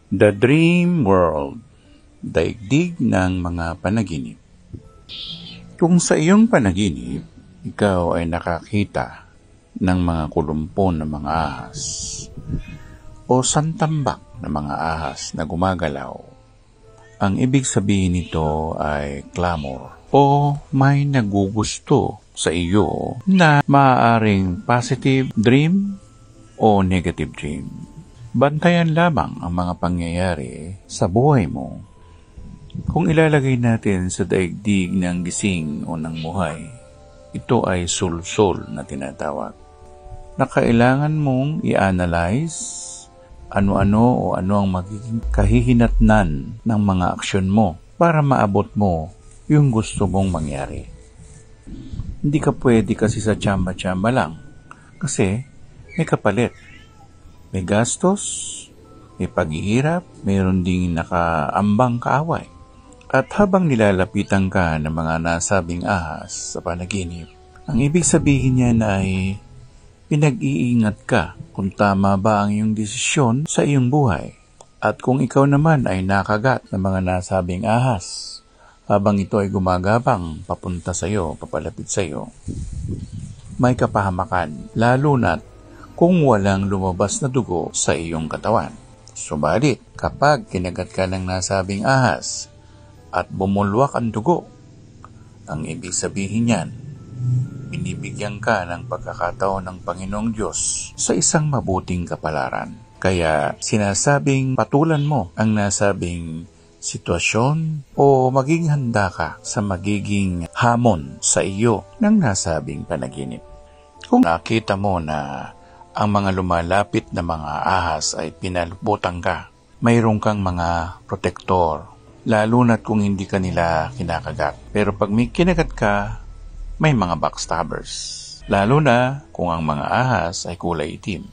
The Dream World, daigdig ng mga panaginip. Kung sa iyong panaginip, ikaw ay nakakita ng mga kulumpon ng mga ahas o santambak ng mga ahas na gumagalaw, ang ibig sabihin nito ay clamor o may nagugusto sa iyo na maaaring positive dream o negative dream. Bantayan lamang ang mga pangyayari sa buhay mo. Kung ilalagay natin sa daigdig ng gising o ng buhay, ito ay sulsol na tinatawag, na kailangan mong i-analyze ano-ano o ano ang magiging kahihinatnan ng mga aksyon mo para maabot mo yung gusto mong mangyari. Hindi ka pwede kasi sa tsamba-tsamba lang, kasi may kapalit. May gastos, may paghihirap, mayroon ding nakaambang kaaway. At habang nilalapitan ka ng mga nasabing ahas sa panaginip, ang ibig sabihin niyan ay pinag-iingat ka kung tama ba ang iyong desisyon sa iyong buhay. At kung ikaw naman ay nakagat ng mga nasabing ahas, habang ito ay gumagapang papunta sa iyo, papalapit sa iyo, may kapahamakan, lalo na't kung walang lumabas na dugo sa iyong katawan. Subalit, kapag kinagat ka ng nasabing ahas at bumulwak ang dugo, ang ibig sabihin niyan, binibigyan ka ng pagkakataon ng Panginoong Diyos sa isang mabuting kapalaran. Kaya sinasabing patulan mo ang nasabing sitwasyon o maging handa ka sa magiging hamon sa iyo ng nasabing panaginip. Kung nakita mo na ang mga lumalapit na mga ahas ay pinalubutan ka, mayroon kang mga protektor, lalo na't kung hindi ka nila kinakagat. Pero pag may kinagat ka, may mga backstabbers, lalo na kung ang mga ahas ay kulay itim.